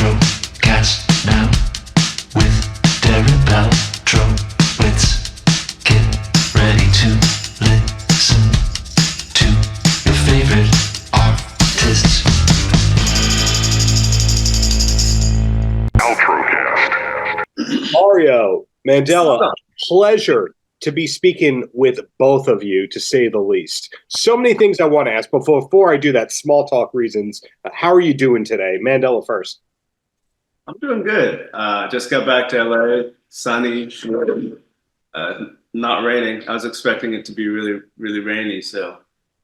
Paltrocast now with Darren Paltrowitz. Get ready to listen to your favorite artists. Outtrocast. Mario, Mandela, pleasure to be speaking with both of you, to say the least. So many things I want to ask, but before I do that, small talk reasons, how are you doing today? Mandela first. I'm doing good. Just got back to LA, sunny, not raining. I was expecting it to be really, really rainy, so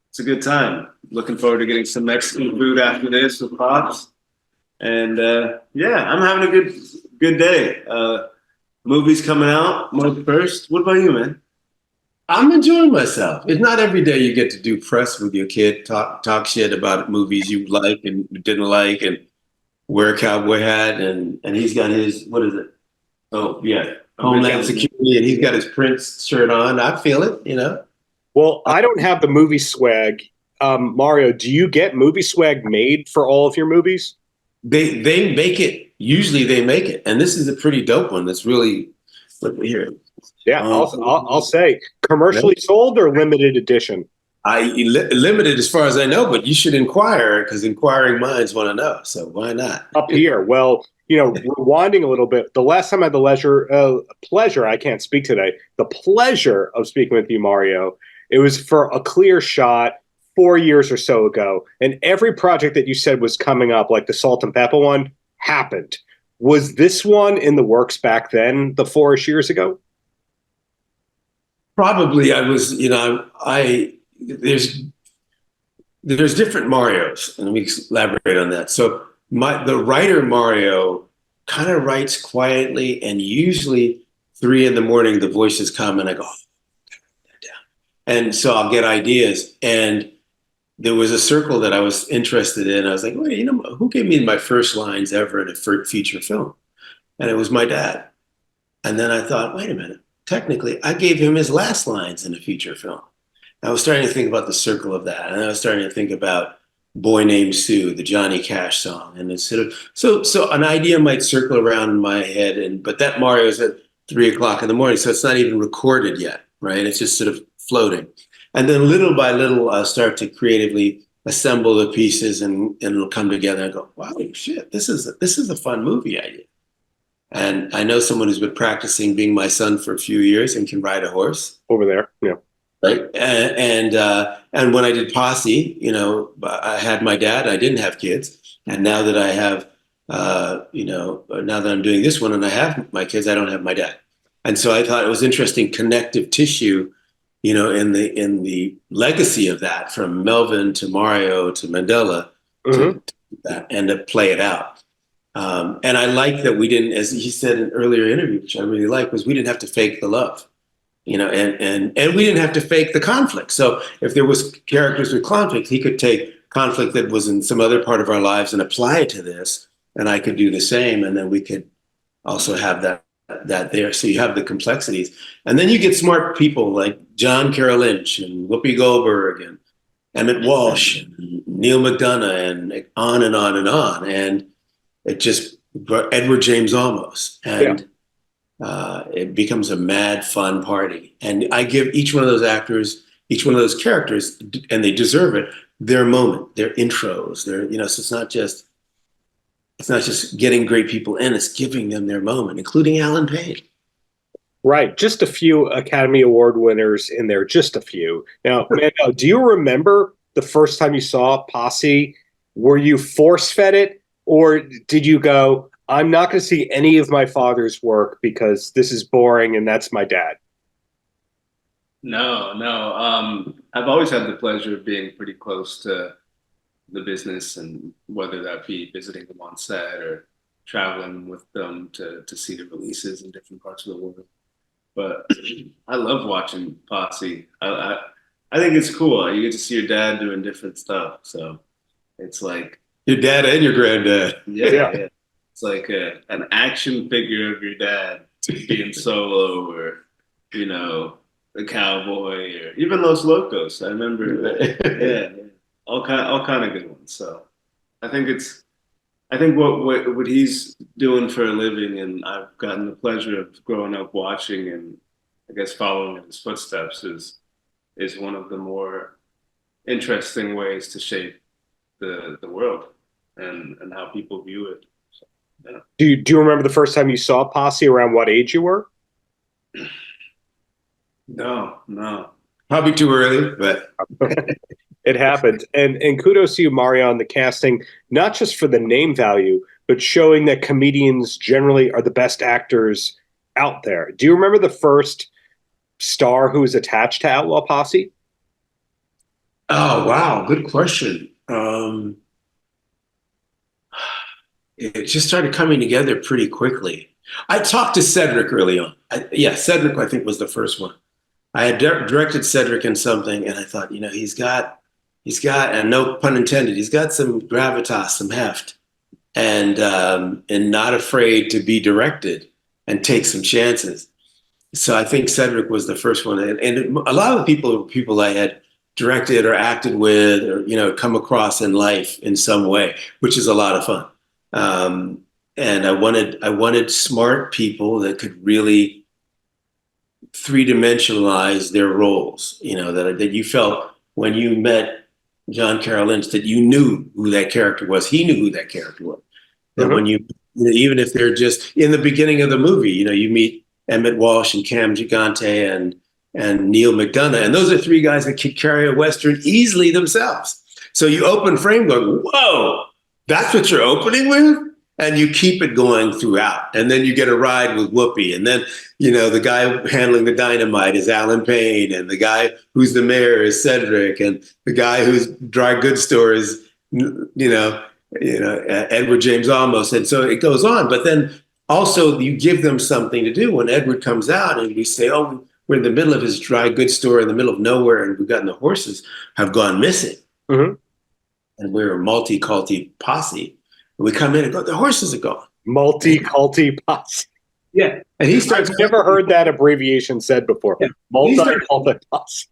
it's a good time. Looking forward to getting some Mexican food after this with Pops. And yeah, I'm having a good day. Movies coming out March 1st. What about you, man? I'm enjoying myself. It's not every day you get to do press with your kid, talk shit about movies you like and didn't like, and wear a cowboy hat, and he's got his, what is it? Oh, yeah, Homeland Security, and he's got his Prince shirt on. I feel it, you know? Well, I don't have the movie swag. Mario, do you get movie swag made for all of your movies? They make it. Usually they make it, and this is a pretty dope one. That's really, look here. Yeah, I'll say commercially sold or limited edition. Limited as far as I know, but you should inquire, because inquiring minds want to know. So why not? Up here. Well, you know, rewinding a little bit, the last time I had the pleasure, I can't speak today, the pleasure of speaking with you, Mario, it was for a clear shot 4 years or so ago. And every project that you said was coming up, like the Salt and Pepper one, happened. Was this one in the works back then, the 4-ish years ago? Probably. I was, you know, there's different Marios, and let me elaborate on that. So the writer Mario kind of writes quietly, and usually 3 a.m, the voices come and I go, oh, down. And so I'll get ideas. And there was a circle that I was interested in. I was like, wait, you know, who gave me my first lines ever in a feature film? And it was my dad. And then I thought, wait a minute, technically I gave him his last lines in a feature film. I was starting to think about the circle of that. And I was starting to think about Boy Named Sue, the Johnny Cash song. And instead of, so an idea might circle around in my head, but that Mario's at 3 o'clock in the morning. So it's not even recorded yet, right? It's just sort of floating. And then little by little, I'll start to creatively assemble the pieces, and it'll come together and go, wow, shit, this is a fun movie idea. And I know someone who's been practicing being my son for a few years and can ride a horse. Over there, yeah. Right. And when I did Posse, you know, I had my dad, I didn't have kids. And now that I have, now that I'm doing this one and I have my kids, I don't have my dad. And so I thought it was interesting connective tissue, you know, in the legacy of that, from Melvin to Mario to Mandela, to that, and to play it out. And I like that we didn't, as he said in an earlier interview, which I really like, was we didn't have to fake the love, you know, and we didn't have to fake the conflict. So if there was characters with conflict, he could take conflict that was in some other part of our lives and apply it to this, and I could do the same, and then we could also have that there. So you have the complexities, and then you get smart people like John Carroll Lynch and Whoopi Goldberg and Emmett Walsh and Neil McDonough, and on and on and on. And it just, Edward James Olmos, and it becomes a mad fun party. And I give each one of those actors, each one of those characters, and they deserve it, their moment, their intros, so it's not just getting great people in, it's giving them their moment, including Alan Payne. Right. Just a few Academy Award winners in there, just a few. Now, Mandela, do you remember the first time you saw Posse? Were you force-fed it, or did you go, I'm not going to see any of my father's work because this is boring and that's my dad? No. I've always had the pleasure of being pretty close to the business, and whether that be visiting them on set or traveling with them to see the releases in different parts of the world. But I love watching Posse. I think it's cool. You get to see your dad doing different stuff. So it's like your dad and your granddad. Yeah. It's like an action figure of your dad being solo, or, you know, the cowboy, or even Los Locos. I remember, all kind of good ones. So I think it's I think what he's doing for a living, and I've gotten the pleasure of growing up watching and I guess following in his footsteps, is one of the more interesting ways to shape the world and how people view it. So, yeah. Do you remember the first time you saw Posse? Around what age you were? No. Probably too early, but It happened. And kudos to you, Mario, on the casting, not just for the name value, but showing that comedians generally are the best actors out there. Do you remember the first star who was attached to Outlaw Posse? oh wow, good question. It just started coming together pretty quickly. I talked to Cedric early on. Cedric, I think, was the first one. I had directed Cedric in something, and I thought, he's got, and no pun intended, he's got some gravitas, some heft, and not afraid to be directed and take some chances. So I think Cedric was the first one, and a lot of the people I had directed or acted with, or come across in life in some way, which is a lot of fun. And I wanted smart people that could really three-dimensionalize their roles, that you felt when you met John Carroll Lynch that you knew who that character was. He knew who that character was. That when even if they're just in the beginning of the movie, you meet Emmett Walsh and Cam Gigante and Neil McDonough, and those are three guys that could carry a Western easily themselves. So you open frame going, whoa, that's what you're opening with? And you keep it going throughout. And then you get a ride with Whoopi. And then, the guy handling the dynamite is Alan Payne. And the guy who's the mayor is Cedric. And the guy whose dry goods store is, Edward James Olmos. And so it goes on. But then also you give them something to do. When Edward comes out and we say, oh, we're in the middle of his dry goods store in the middle of nowhere, and we've gotten the horses have gone missing. Mm-hmm. And we're a multi-culti posse. We come in and go, the horses are gone. Multi-culti posse. Yeah. And he starts. I've never heard that abbreviation said before. Yeah. Multi-culti posse.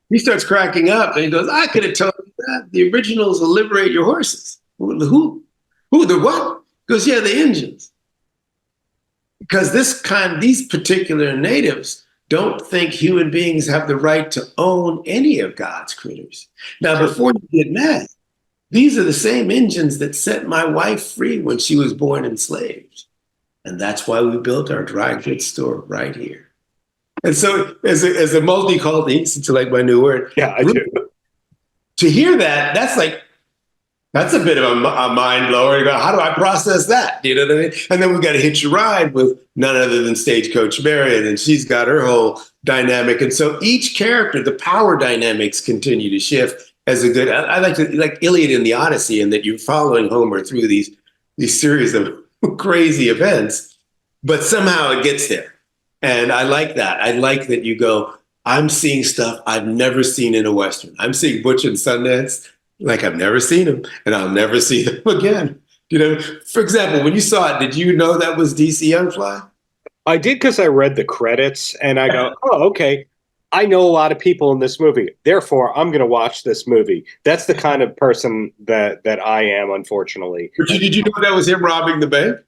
He starts cracking up and he goes, I could have told you that. The originals will liberate your horses. Who? The what? He goes, yeah, the Indians. Because these particular natives don't think human beings have the right to own any of God's critters. Now, before you get mad, these are the same Indians that set my wife free when she was born enslaved. And that's why we built our dry goods store right here. And so as a multi-culti, since you like my new word. Yeah, I do. To hear that, that's a bit of a mind blower. You go, how do I process that? You know what I mean? And then we've got to hitch a ride with none other than Stagecoach Marion, and she's got her whole dynamic. And so each character, the power dynamics continue to shift. As a good, I like Iliad in the Odyssey, and that you're following Homer through these series of crazy events, but somehow it gets there. And I like that. I like that you go, I'm seeing stuff I've never seen in a Western. I'm seeing Butch and Sundance like I've never seen them, and I'll never see them again. For example, when you saw it, did you know that was DC Young Fly? I did, because I read the credits and I go, oh, okay. I know a lot of people in this movie. Therefore, I'm going to watch this movie. That's the kind of person that I am, unfortunately. But did you know that was him robbing the bank?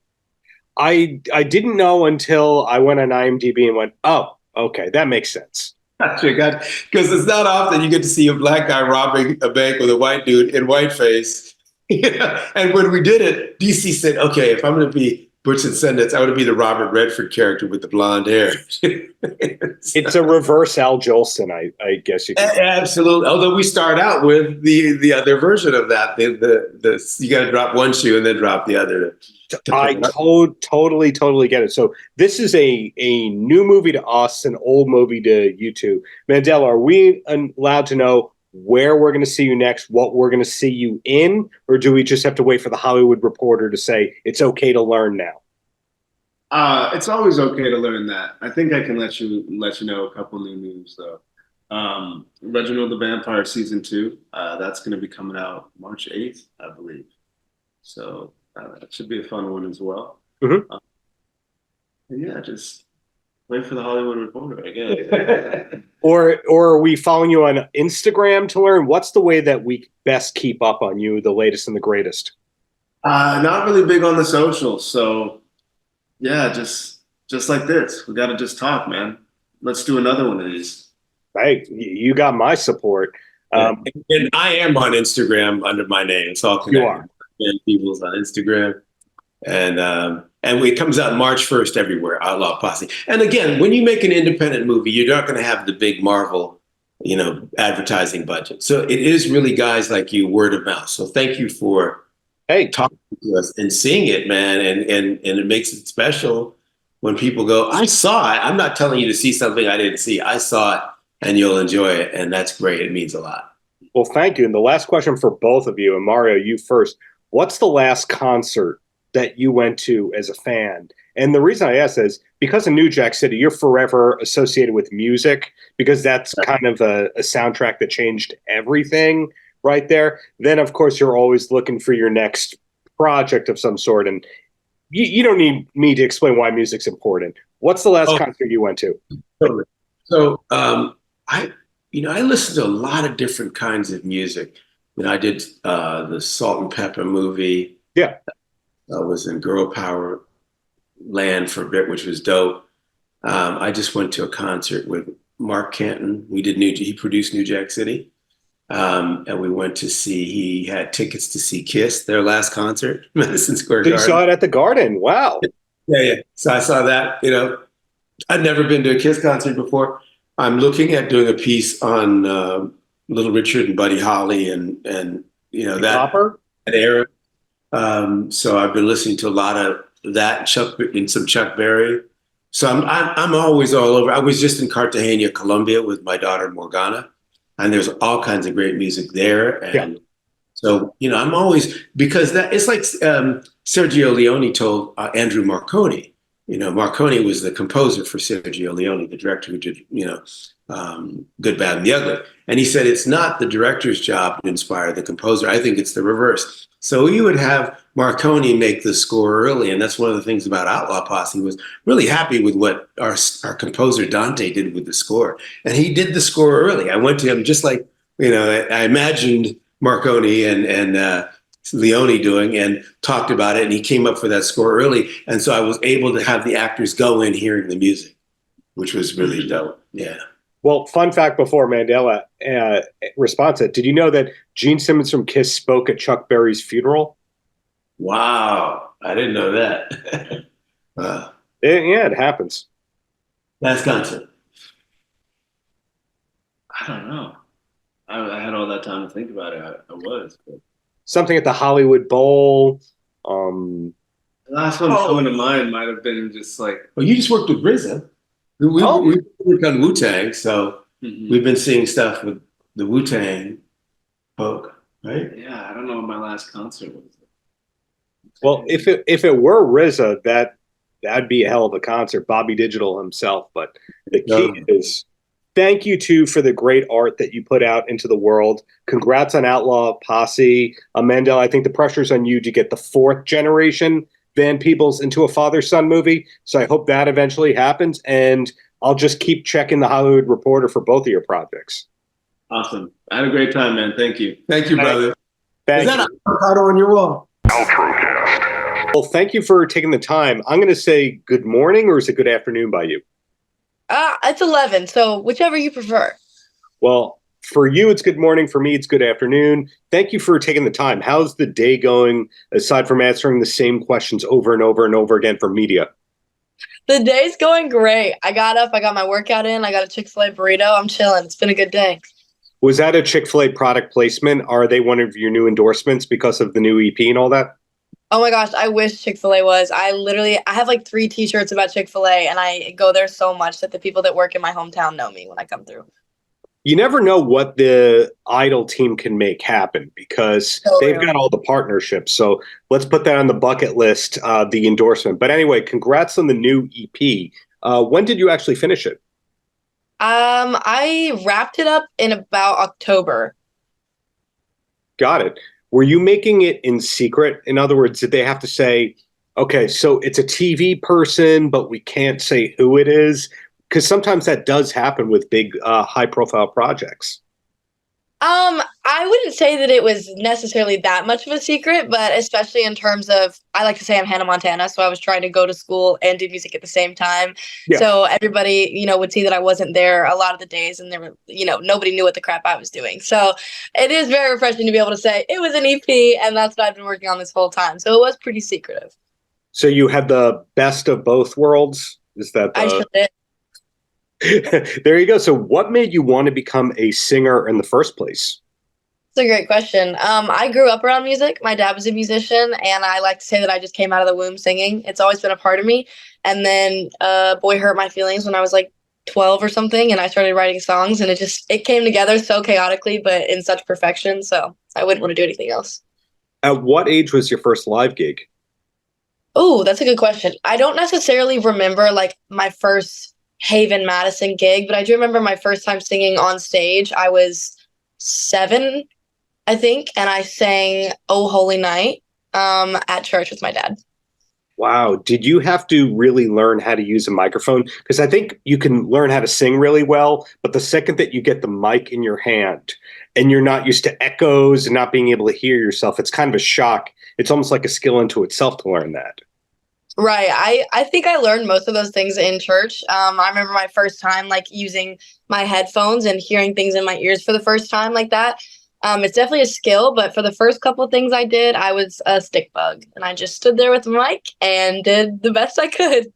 I didn't know until I went on IMDb and went, oh, okay, that makes sense. Because it's not often you get to see a black guy robbing a bank with a white dude in whiteface. And when we did it, DC said, okay, if I'm going to be Butch and Sundance, I want to be the Robert Redford character with the blonde hair. It's a reverse Al Jolson, I guess you could say. Absolutely. Although we start out with the other version of that. You got to drop one shoe and then drop the other. I totally get it. So this is a new movie to us, an old movie to you two. Mandela, are we allowed to know where we're going to see you next, what we're going to see you in, or do we just have to wait for the Hollywood Reporter to say it's okay to learn now? It's always okay to learn that. I think I can let you know a couple new news though. Reginald the Vampire season 2, that's going to be coming out March 8th, I believe. So that should be a fun one as well. Mm-hmm. Yeah, just wait for the Hollywood Reporter, I guess. Or are we following you on Instagram to learn? What's the way that we best keep up on you, the latest and the greatest? Not really big on the socials, so yeah, just like this. We got to just talk, man. Let's do another one of these. Hey, you got my support. And I am on Instagram under my name. It's all connected. You are. And Peebles on Instagram. And it comes out March 1st everywhere, Outlaw Posse. And again, when you make an independent movie, you're not going to have the big Marvel, advertising budget. So it is really guys like you, word of mouth. So thank you for talking to us and seeing it, man. And it makes it special when people go, I saw it. I'm not telling you to see something I didn't see. I saw it and you'll enjoy it. And that's great. It means a lot. Well, thank you. And the last question for both of you, and Mario, you first. What's the last concert that you went to as a fan? And the reason I ask is because in New Jack City, you're forever associated with music because that's kind of a soundtrack that changed everything right there. Then, of course, you're always looking for your next project of some sort. And you don't need me to explain why music's important. What's the last concert you went to? So I listened to a lot of different kinds of music. I did the Salt and Pepper movie. Yeah. I was in Girl Power Land for a bit, which was dope. I just went to a concert with Mark Canton. He produced New Jack City. And we went to he had tickets to see Kiss, their last concert, Madison Square Garden. You saw it at the Garden. Wow. Yeah. So I saw that, I'd never been to a Kiss concert before. I'm looking at doing a piece on Little Richard and Buddy Holly and that era. So I've been listening to a lot of that, and some Chuck Berry. So I'm always all over. I was just in Cartagena, Colombia with my daughter Morgana, and there's all kinds of great music there. And so, I'm always, because it's like Sergio Leone told Andrew Marconi. Marconi was the composer for Sergio Leone, the director who did, Good, Bad, and the Ugly. And he said, it's not the director's job to inspire the composer. I think it's the reverse. So you would have Marconi make the score early. And that's one of the things about Outlaw Posse, was really happy with what our composer Dante did with the score. And he did the score early. I went to him just like, I imagined Marconi and Leone doing, and talked about it. And he came up for that score early. And so I was able to have the actors go in hearing the music, which was really dope. Yeah. Well, fun fact before Mandela responds it. Did you know that Gene Simmons from Kiss spoke at Chuck Berry's funeral? Wow. I didn't know that. Wow. Yeah, it happens. Last concert. I don't know. I had all that time to think about it. I was. But... Something at the Hollywood Bowl. The last one coming to mind might have been just like... Well, you just worked with RZA. We worked on Wu-Tang, so we've been seeing stuff with the Wu-Tang folk, right? Yeah, I don't know what my last concert was. Well, if it were RZA, that'd be a hell of a concert. Bobby Digital himself. But the key is, thank you too for the great art that you put out into the world. Congrats on Outlaw Posse. Mandela, I think the pressure's on you to get the 4th generation Van Peebles into a father-son movie. So I hope that eventually happens. And I'll just keep checking the Hollywood Reporter for both of your projects. Awesome. I had a great time, man. Thank you. Thank you, brother. Is that avocado on your wall? Paltrocast. Well, thank you for taking the time. I'm going to say good morning, or is it good afternoon by you? It's 11, so whichever you prefer. Well, for you, it's good morning. For me, it's good afternoon. Thank you for taking the time. How's the day going, aside from answering the same questions over and over and over again from media? The day's going great. I got up, I got my workout in, I got a Chick-fil-A burrito. I'm chilling. It's been a good day. Was that a Chick-fil-A product placement? Are they one of your new endorsements because of the new EP and all that? Oh my gosh, I wish Chick-fil-A was. I have like 3 t-shirts about Chick-fil-A, and I go there so much that the people that work in my hometown know me when I come through. You never know what the Idol team can make happen because they've got all the partnerships. So let's put that on the bucket list, the endorsement. But anyway, congrats on the new EP. When did you actually finish it? I wrapped it up in about October. Got it. Were you making it in secret? In other words, did they have to say, okay, so it's a TV person, but we can't say who it is? Because sometimes that does happen with big, high-profile projects. I wouldn't say that it was necessarily that much of a secret, but especially in terms of, I like to say I'm Hannah Montana, so I was trying to go to school and do music at the same time. Yeah. So everybody, would see that I wasn't there a lot of the days, and there were, nobody knew what the crap I was doing. So it is very refreshing to be able to say it was an EP, and that's what I've been working on this whole time. So it was pretty secretive. So you had the best of both worlds? Is that I the... sure did. There you go. So what made you want to become a singer in the first place? That's a great question. I grew up around music. My dad was a musician, and I like to say that I just came out of the womb singing. It's always been a part of me. And then Boy Hurt My Feelings when I was like 12 or something, and I started writing songs, and it came together so chaotically, but in such perfection. So I wouldn't want to do anything else. At what age was your first live gig? Oh, that's a good question. I don't necessarily remember like my first Haven Madison gig, but I do remember my first time singing on stage. I was 7, I think, and I sang "Oh Holy Night" at church with my dad. Wow. Did you have to really learn how to use a microphone? Because I think you can learn how to sing really well, but the second that you get the mic in your hand and you're not used to echoes and not being able to hear yourself, it's kind of a shock. It's almost like a skill into itself to learn that. Right. I think I learned most of those things in church. I remember my first time like using my headphones and hearing things in my ears for the first time like that. It's definitely a skill, but for the first couple of things I did, I was a stick bug, and I just stood there with the mic and did the best I could.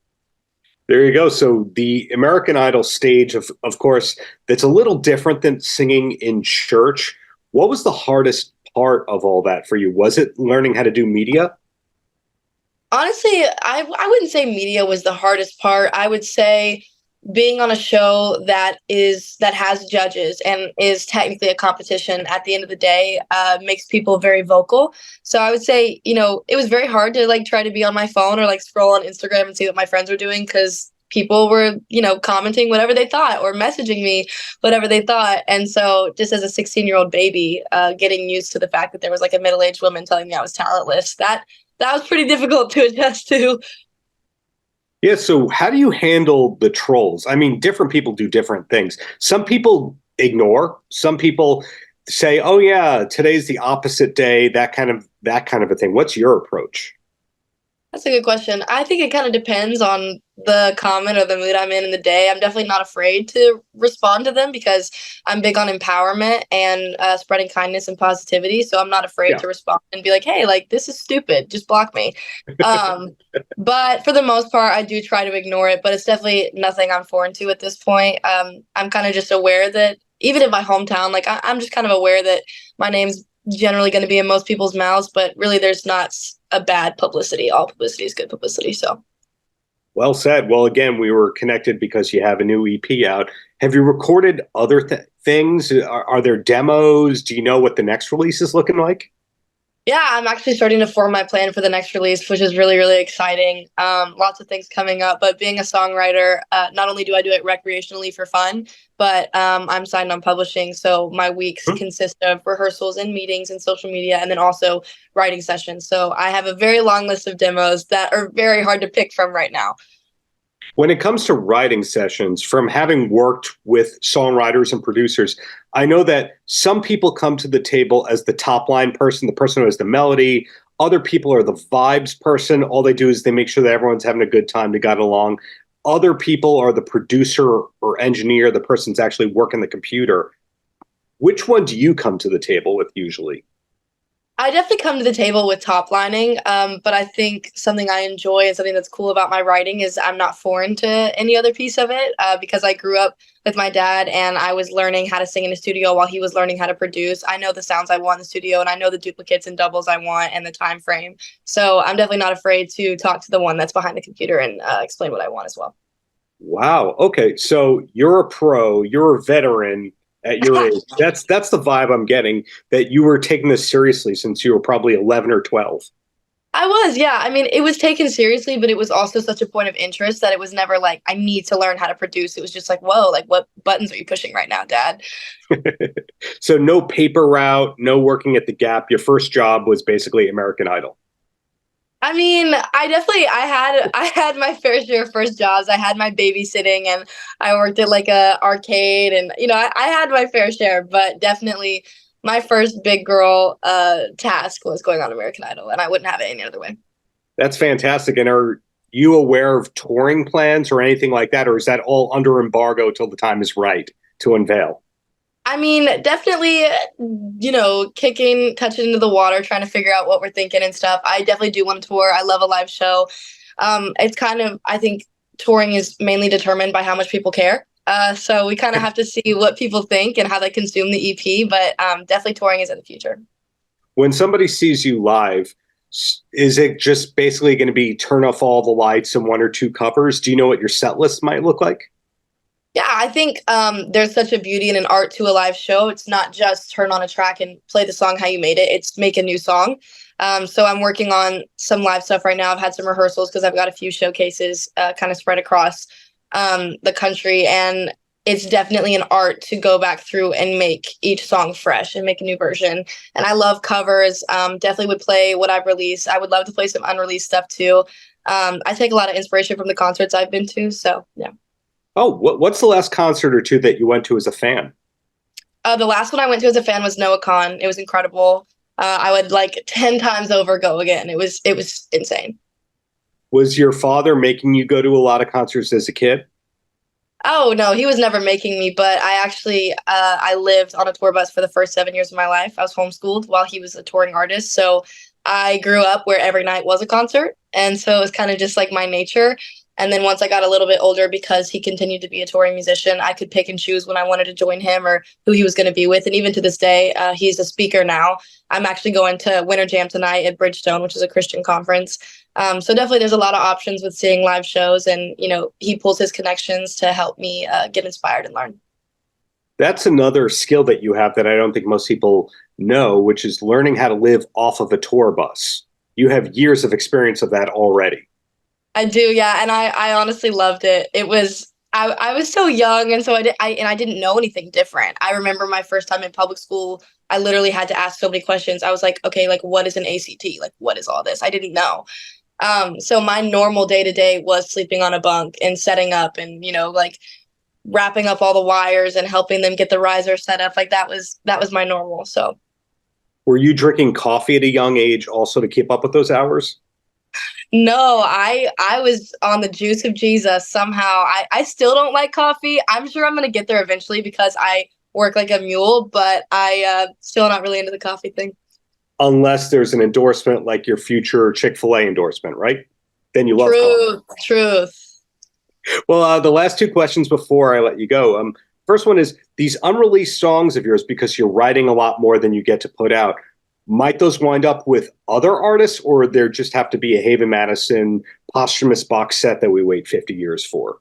There you go. So the American Idol stage, of course, that's a little different than singing in church. What was the hardest part of all that for you? Was it learning how to do media? Honestly, I wouldn't say media was the hardest part. I would say being on a show that has judges and is technically a competition at the end of the day makes people very vocal. So I would say, it was very hard to like try to be on my phone or like scroll on Instagram and see what my friends were doing because people were, commenting whatever they thought or messaging me whatever they thought. And so just as a 16-year-old baby, getting used to the fact that there was like a middle-aged woman telling me I was talentless, that was pretty difficult to adjust to. Yeah, so how do you handle the trolls? I mean, different people do different things. Some people ignore, some people say, "Oh yeah, today's the opposite day," that kind of a thing. What's your approach? That's a good question. I think it kind of depends on the comment or the mood I'm in the day. I'm definitely not afraid to respond to them because I'm big on empowerment and spreading kindness and positivity. So I'm not afraid to respond and be like, hey, like, this is stupid. Just block me. But for the most part, I do try to ignore it. But it's definitely nothing I'm foreign to at this point. I'm kind of just aware that even in my hometown, like I'm just kind of aware that my name's generally going to be in most people's mouths, but really there's not a bad publicity. All publicity is good publicity. So well said. Well, again, we were connected because you have a new EP out. Have you recorded other things? Are there demos? Do you know what the next release is looking like? Yeah, I'm actually starting to form my plan for the next release, which is really, really exciting. Lots of things coming up, but being a songwriter, not only do I do it recreationally for fun, but I'm signed on publishing. So my weeks consist of rehearsals and meetings and social media, and then also writing sessions. So I have a very long list of demos that are very hard to pick from right now. When it comes to writing sessions, from having worked with songwriters and producers, I know that some people come to the table as the top line person, the person who has the melody. Other people are the vibes person. All they do is they make sure that everyone's having a good time, they got along. Other people are the producer or engineer, the person's actually working the computer. Which one do you come to the table with usually? I definitely come to the table with top lining, but I think something I enjoy and something that's cool about my writing is I'm not foreign to any other piece of it because I grew up with my dad and I was learning how to sing in the studio while he was learning how to produce. I know the sounds I want in the studio and I know the duplicates and doubles I want and the time frame. So I'm definitely not afraid to talk to the one that's behind the computer and explain what I want as well. Wow. Okay. So you're a pro, you're a veteran. At your age, that's the vibe I'm getting, that you were taking this seriously since you were probably 11 or 12. I was, yeah. I mean, it was taken seriously, but it was also such a point of interest that it was never like, I need to learn how to produce. It was just like, whoa, like what buttons are you pushing right now, Dad? So no paper route, no working at the Gap. Your first job was basically American Idol. I mean, I had my fair share of first jobs. I had my babysitting and I worked at like a arcade and I had my fair share, but definitely my first big girl task was going on American Idol and I wouldn't have it any other way. That's fantastic. And are you aware of touring plans or anything like that? Or is that all under embargo till the time is right to unveil? I mean, definitely, touching into the water, trying to figure out what we're thinking and stuff. I definitely do want to tour. I love a live show. It's kind of, I think touring is mainly determined by how much people care. So we kind of have to see what people think and how they consume the EP, but definitely touring is in the future. When somebody sees you live, is it just basically going to be turn off all the lights and one or two covers? Do you know what your set list might look like? Yeah, I think there's such a beauty and an art to a live show. It's not just turn on a track and play the song how you made it. It's make a new song. So I'm working on some live stuff right now. I've had some rehearsals because I've got a few showcases kind of spread across the country. And it's definitely an art to go back through and make each song fresh and make a new version. And I love covers. Definitely would play what I've released. I would love to play some unreleased stuff too. I take a lot of inspiration from the concerts I've been to. So, yeah. Oh, what's the last concert or two that you went to as a fan? The last one I went to as a fan was Noah Khan. It was incredible. I would like 10 times over go again. It was insane. Was your father making you go to a lot of concerts as a kid? Oh, no, he was never making me, but I actually, I lived on a tour bus for the first 7 years of my life. I was homeschooled while he was a touring artist. So I grew up where every night was a concert. And so it was kind of just like my nature. And then once I got a little bit older, because he continued to be a touring musician, I could pick and choose when I wanted to join him or who he was going to be with. And even to this day, he's a speaker now. I'm actually going to Winter Jam tonight at Bridgestone, which is a Christian conference. So definitely there's a lot of options with seeing live shows. And, he pulls his connections to help me get inspired and learn. That's another skill that you have that I don't think most people know, which is learning how to live off of a tour bus. You have years of experience of that already. I do, yeah, and I honestly loved it. It was I was so young, and so I didn't know anything different. I remember my first time in public school. I literally had to ask so many questions. I was like, okay, like what is an ACT? Like what is all this? I didn't know. So my normal day to day was sleeping on a bunk and setting up, and like wrapping up all the wires and helping them get the riser set up. Like that was my normal. So, were you drinking coffee at a young age also to keep up with those hours? No, I was on the juice of Jesus somehow. I still don't like coffee. I'm sure I'm going to get there eventually because I work like a mule, but I still not really into the coffee thing. Unless there's an endorsement like your future Chick-fil-A endorsement, right? Then you love coffee. Truth. Well, the last two questions before I let you go. First one is these unreleased songs of yours, because you're writing a lot more than you get to put out. Might those wind up with other artists, or there just have to be a Haven Madison posthumous box set that we wait 50 years for?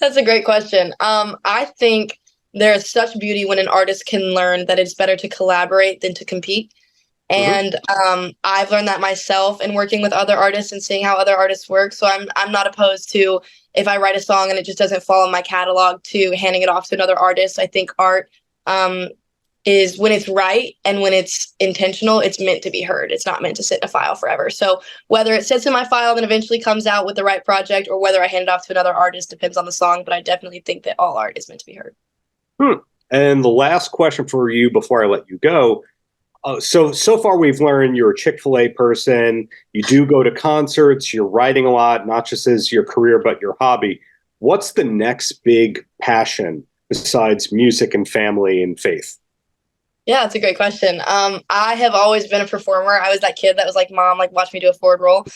That's a great question. I think there's such beauty when an artist can learn that it's better to collaborate than to compete. And I've learned that myself in working with other artists and seeing how other artists work. So I'm not opposed to, if I write a song and it just doesn't fall in my catalog, to handing it off to another artist. I think art is when it's right and when it's intentional, it's meant to be heard. It's not meant to sit in a file forever. So whether it sits in my file and eventually comes out with the right project, or whether I hand it off to another artist, depends on the song. But I definitely think that all art is meant to be heard. And the last question for you before I let you go. So far we've learned you're a Chick-fil-A person. You do go to concerts. You're writing a lot, not just as your career, but your hobby. What's the next big passion besides music and family and faith? Yeah, that's a great question. I have always been a performer. I was that kid that was like, Mom, like watch me do a forward roll.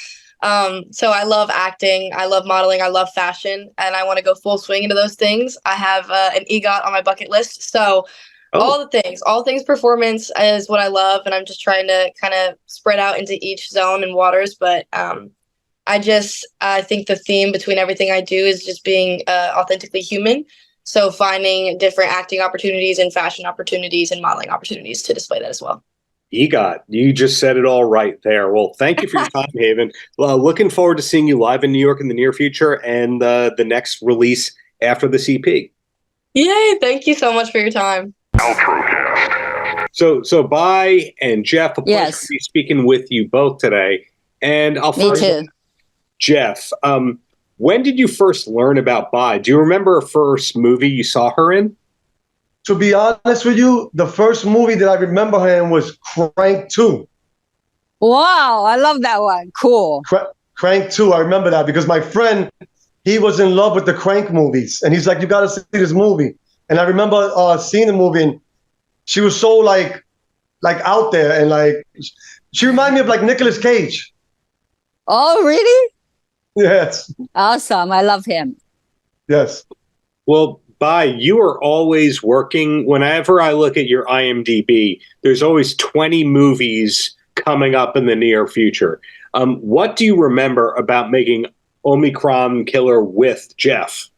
So I love acting. I love modeling. I love fashion. And I want to go full swing into those things. I have an EGOT on my bucket list. So all things performance is what I love. And I'm just trying to kind of spread out into each zone and waters. But I think the theme between everything I do is just being authentically human. So finding different acting opportunities and fashion opportunities and modeling opportunities to display that as well. EGOT, you just said it all right there. Well, thank you for your time, Haven. Well, looking forward to seeing you live in New York in the near future and the next release after the CP. Yay, thank you so much for your time. Paltrocast. So Bai and Jeff, a pleasure to be speaking with you both today. And I'll Me first too. Jeff. When did you first learn about Bai? Do you remember a first movie you saw her in? To be honest with you, the first movie that I remember her in was Crank 2. Wow, I love that one. Cool. Crank 2, I remember that because my friend, he was in love with the Crank movies. And he's like, you got to see this movie. And I remember seeing the movie, and she was so like out there, and like, she reminded me of like Nicolas Cage. Oh, really? Yes. Awesome. I love him. Yes. Well, Bai, you are always working. Whenever I look at your IMDb, there's always 20 movies coming up in the near future. What do you remember about making Omicron Killer with Jeff?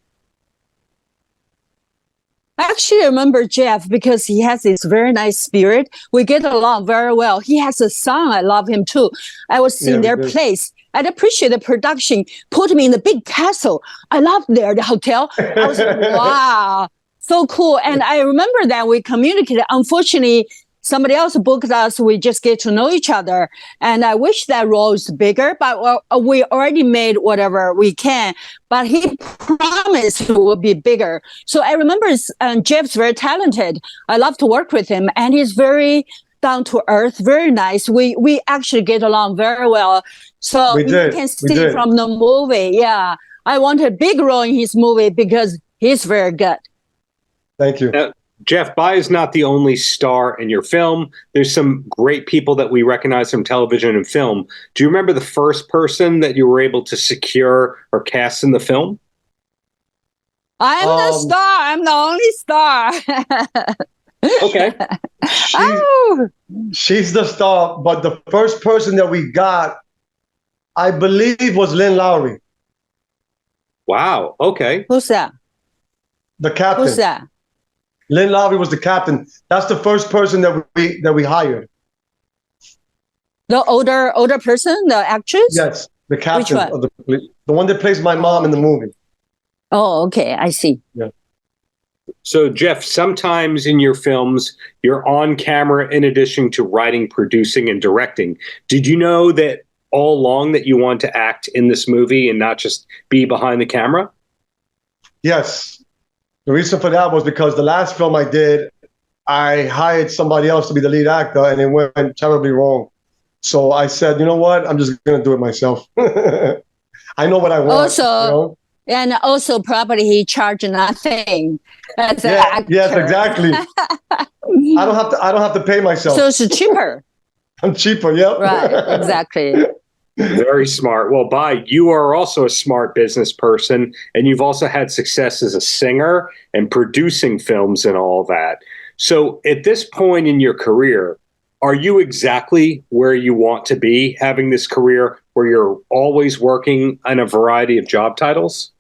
Actually, I remember Jeff because he has this very nice spirit. We get along very well. He has a son. I love him too. I was seeing their place. I'd appreciate the production. Put me in the big castle. I love the hotel. I was like, wow, so cool. And I remember that we communicated. Unfortunately, somebody else booked us. We just get to know each other. And I wish that role was bigger, but we already made whatever we can. But he promised it will be bigger. So I remember Jeff's very talented. I love to work with him. And he's very down to earth, very nice. We actually get along very well. So you can see from the movie. Yeah, I want a big role in his movie because he's very good. Thank you. Jeff, Bai is not the only star in your film. There's some great people that we recognize from television and film. Do you remember the first person that you were able to secure or cast in the film? I'm the star. I'm the only star. Okay. She's the star, but the first person that we got, I believe, was Lynn Lowry. Wow. Okay. Who's that? The captain. Who's that? Lynn Lowry was the captain. That's the first person that we hired. The older person, the actress? Yes, the captain. Which one? Of the police. The one that plays my mom in the movie. Oh, okay. I see. Yeah. So, Jeff, sometimes in your films, you're on camera in addition to writing, producing, and directing. Did you know that all along that you want to act in this movie and not just be behind the camera? Yes. The reason for that was because the last film I did, I hired somebody else to be the lead actor, and it went terribly wrong. So I said, you know what? I'm just going to do it myself. I know what I want. Also, you know? And also probably he charged nothing as an actor. Yes, exactly. I don't have to pay myself. So it's cheaper. I'm cheaper, yep. Right, exactly. Very smart. Well, Bai, you are also a smart business person, and you've also had success as a singer and producing films and all that. So at this point in your career, are you exactly where you want to be, having this career where you're always working on a variety of job titles?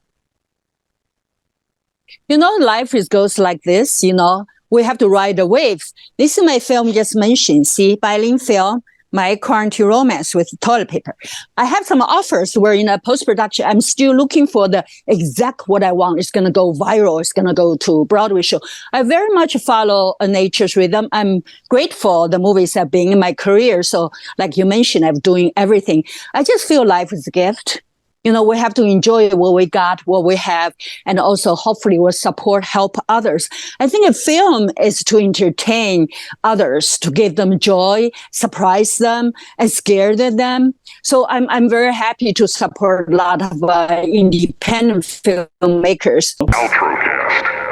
You know, life goes like this, you know. We have to ride the waves. This is my film just mentioned, see, Bai Ling film, my quarantine romance with toilet paper. I have some offers where in a post-production, I'm still looking for the exact what I want. It's going to go viral. It's going to go to Broadway show. I very much follow a nature's rhythm. I'm grateful the movies have been in my career. So like you mentioned, I'm doing everything. I just feel life is a gift. You know, we have to enjoy what we got, what we have, and also hopefully we'll support, help others. I think a film is to entertain others, to give them joy, surprise them, and scare them. So I'm very happy to support a lot of independent filmmakers. Paltrocast.